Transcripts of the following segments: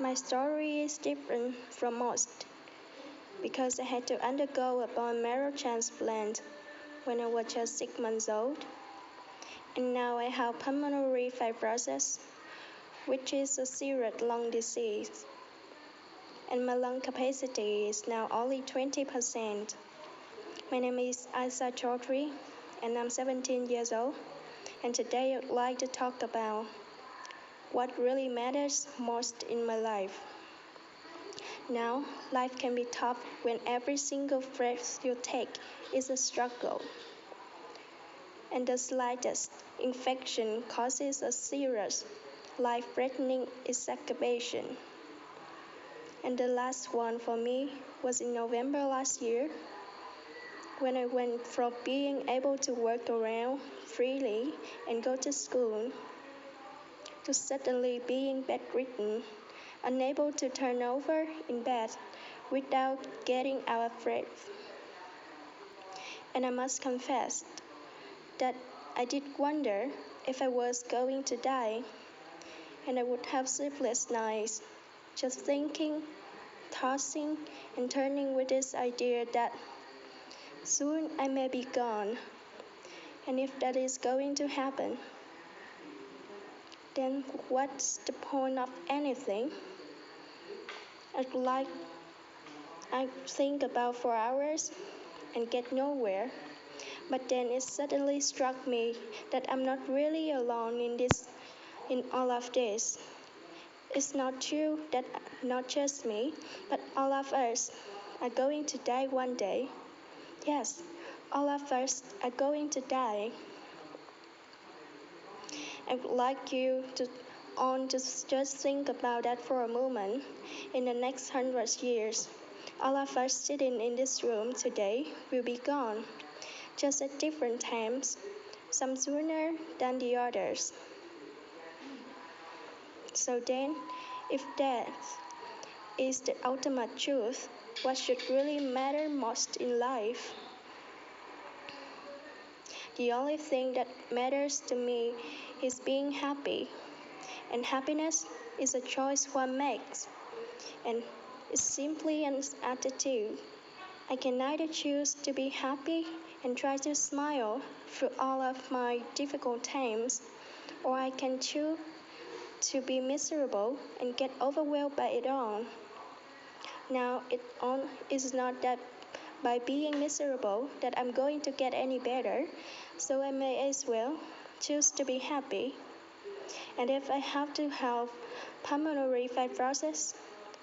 My story is different from most because I had to undergo a bone marrow transplant when I was just 6 months old, and now I have pulmonary fibrosis, which is a serious lung disease, and my lung capacity is now only 20%. My name is Aisa Chaudhry, and I'm 17 years old, and today I'd like to talk about what really matters most in my life. Now, life can be tough when every single breath you take is a struggle, and the slightest infection causes a serious, life-threatening exacerbation. And the last one for me was in November last year, when I went from being able to work around freely and go to school to suddenly being bedridden, unable to turn over in bed without getting out of breath. And I must confess that I did wonder if I was going to die, and I would have sleepless nights just thinking, tossing, and turning with this idea that soon I may be gone. And if that is going to happen, then what's the point of anything? I think about for hours and get nowhere. But then it suddenly struck me that I'm not really alone in all of this. It's not true that not just me, but all of us are going to die one day. Yes, all of us are going to die. I would like you to just think about that for a moment. In the next 100 years, all of us sitting in this room today will be gone, just at different times, some sooner than the others. So then, if death is the ultimate truth, what should really matter most in life? The only thing that matters to me is being happy, and happiness is a choice one makes, and it's simply an attitude. I can either choose to be happy and try to smile through all of my difficult times, or I can choose to be miserable and get overwhelmed by it all. Now, it is not that by being miserable that I'm going to get any better, so I may as well choose to be happy. And if I have to have pulmonary fibrosis,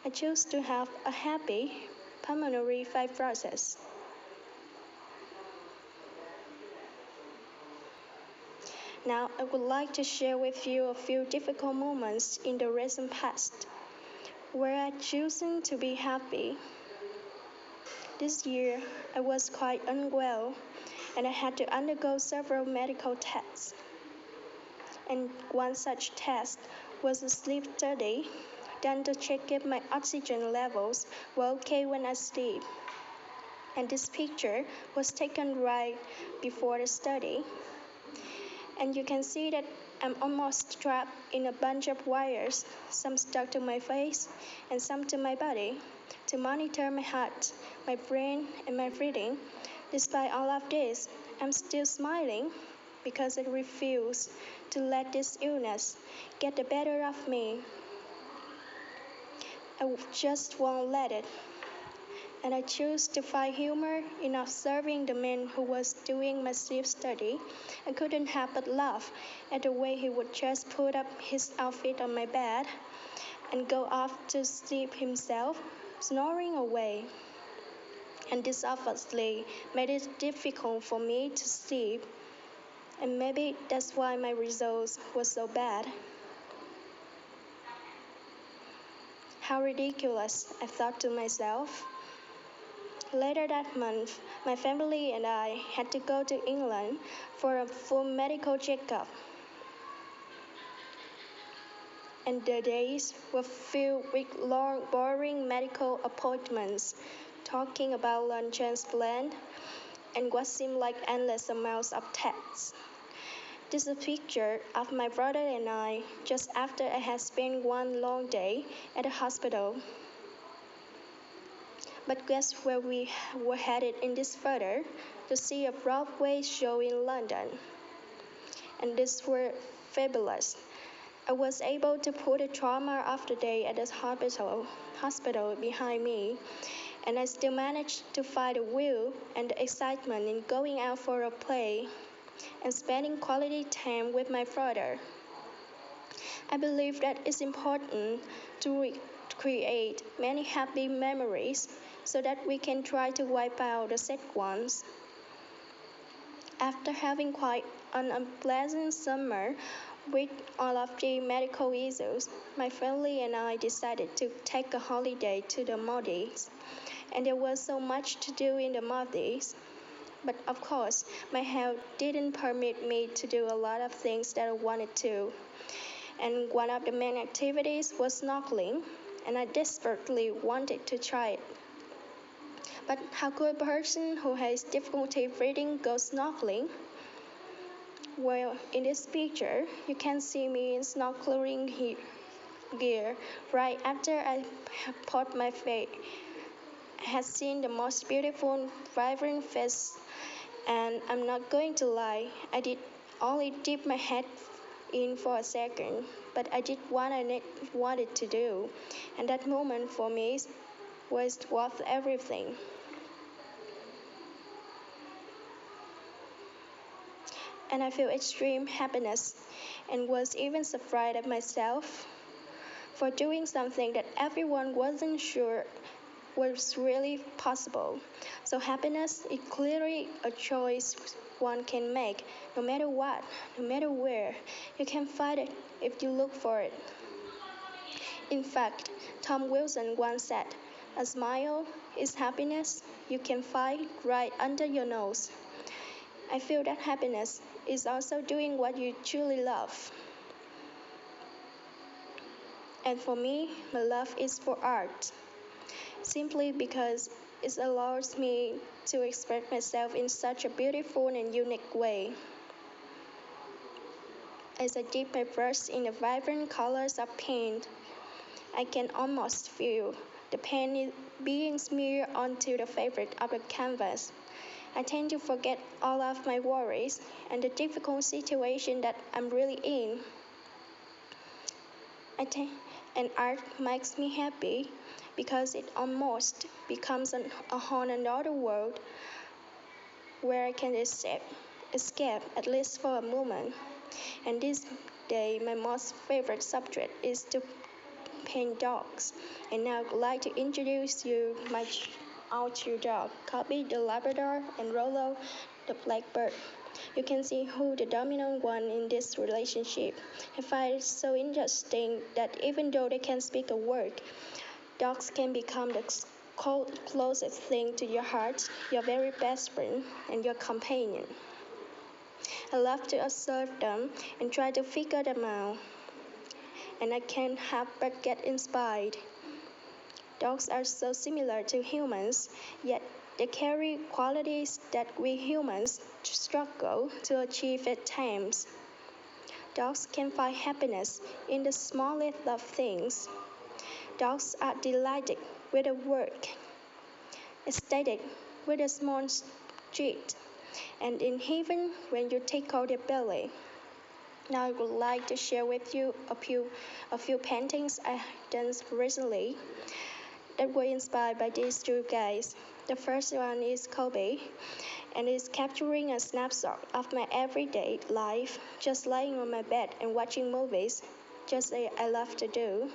I choose to have a happy pulmonary fibrosis. Now, I would like to share with you a few difficult moments in the recent past where I chosen to be happy. This year, I was quite unwell, and I had to undergo several medical tests. And one such test was a sleep study done to check if my oxygen levels were okay when I sleep. And this picture was taken right before the study. And you can see that I'm almost trapped in a bunch of wires, some stuck to my face and some to my body, to monitor my heart, my brain, and my breathing. Despite all of this, I'm still smiling because I refuse to let this illness get the better of me. I just won't let it. And I choose to find humor in observing the man who was doing my sleep study. I couldn't help but laugh at the way he would just put up his outfit on my bed and go off to sleep himself, snoring away. And this obviously made it difficult for me to sleep, and maybe that's why my results were so bad. How ridiculous, I thought to myself. Later that month, my family and I had to go to England for a full medical checkup. And the days were filled with long, boring medical appointments, talking about lung transplant and what seemed like endless amounts of tests. This is a picture of my brother and I just after I had spent one long day at the hospital. But guess where we were headed in this photo? To see a Broadway show in London. And these were fabulous. I was able to put the trauma of the day at the hospital behind me, and I still managed to find the will and the excitement in going out for a play and spending quality time with my brother. I believe that it's important to create many happy memories so that we can try to wipe out the sad ones. After having quite an unpleasant summer with all of the medical issues, my family and I decided to take a holiday to the Maldives. And there was so much to do in the Maldives. But of course, my health didn't permit me to do a lot of things that I wanted to. And one of the main activities was snorkeling, and I desperately wanted to try it. But how could a person who has difficulty breathing go snorkeling? Well, in this picture, you can see me in snorkeling gear right after I put my face. I had seen the most beautiful, vibrant fish, and I'm not going to lie, I did only dip my head in for a second, but I did what I wanted to do, and that moment for me was worth everything. And I feel extreme happiness and was even surprised at myself for doing something that everyone wasn't sure was really possible. So happiness is clearly a choice one can make, no matter what, no matter where. You can find it if you look for it. In fact, Tom Wilson once said, "A smile is happiness you can find right under your nose." I feel that happiness is also doing what you truly love. And for me, my love is for art, simply because it allows me to express myself in such a beautiful and unique way. As I dip my brush in the vibrant colors of paint, I can almost feel the paint being smeared onto the fabric of the canvas. I tend to forget all of my worries and the difficult situation that I'm really in. And art makes me happy because it almost becomes a whole another world where I can escape at least for a moment. And this day, my most favorite subject is to paint dogs. And now I'd like to introduce you our two dogs, Copy the Labrador and Rollo the Blackbird. You can see who the dominant one in this relationship. I find it so interesting that even though they can't speak a word, dogs can become the closest thing to your heart, your very best friend, and your companion. I love to observe them and try to figure them out, and I can't help but get inspired. Dogs are so similar to humans, yet they carry qualities that we humans struggle to achieve at times. Dogs can find happiness in the smallest of things. Dogs are delighted with a work, ecstatic with a small treat, and in heaven when you tickle their belly. Now I would like to share with you a few paintings I done recently that were inspired by these two guys. The first one is Kobe, and is capturing a snapshot of my everyday life, just lying on my bed and watching movies, just as I love to do.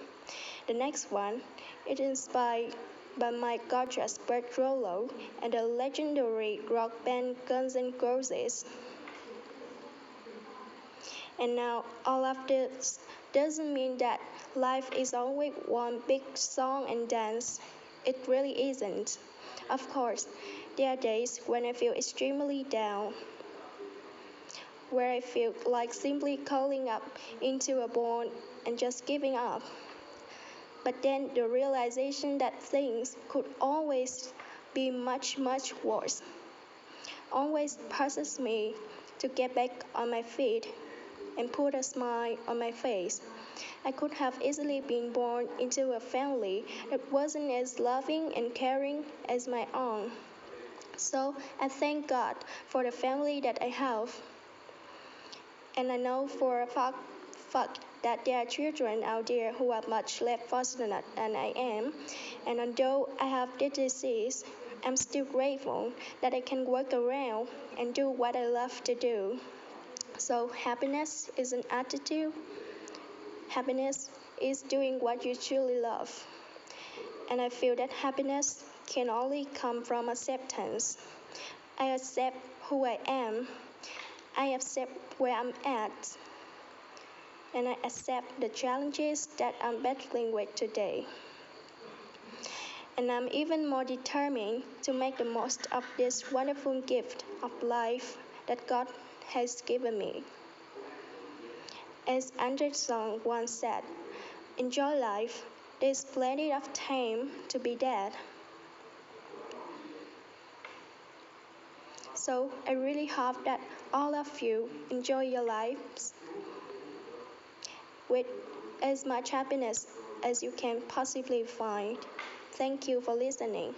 The next one is inspired by my gorgeous bird Rollo and the legendary rock band Guns N' Roses. And now, all of this doesn't mean that life is always one big song and dance. It really isn't. Of course, there are days when I feel extremely down, where I feel like simply curling up into a ball and just giving up. But then the realization that things could always be much, worse always pushes me to get back on my feet and put a smile on my face. I could have easily been born into a family that wasn't as loving and caring as my own. So I thank God for the family that I have. And I know for a fact that there are children out there who are much less fortunate than I am. And although I have this disease, I'm still grateful that I can work around and do what I love to do. So happiness is an attitude. Happiness is doing what you truly love. And I feel that happiness can only come from acceptance. I accept who I am. I accept where I'm at. And I accept the challenges that I'm battling with today. And I'm even more determined to make the most of this wonderful gift of life that God has given me. As Anderson once said, enjoy life. There's plenty of time to be dead. So I really hope that all of you enjoy your lives with as much happiness as you can possibly find. Thank you for listening.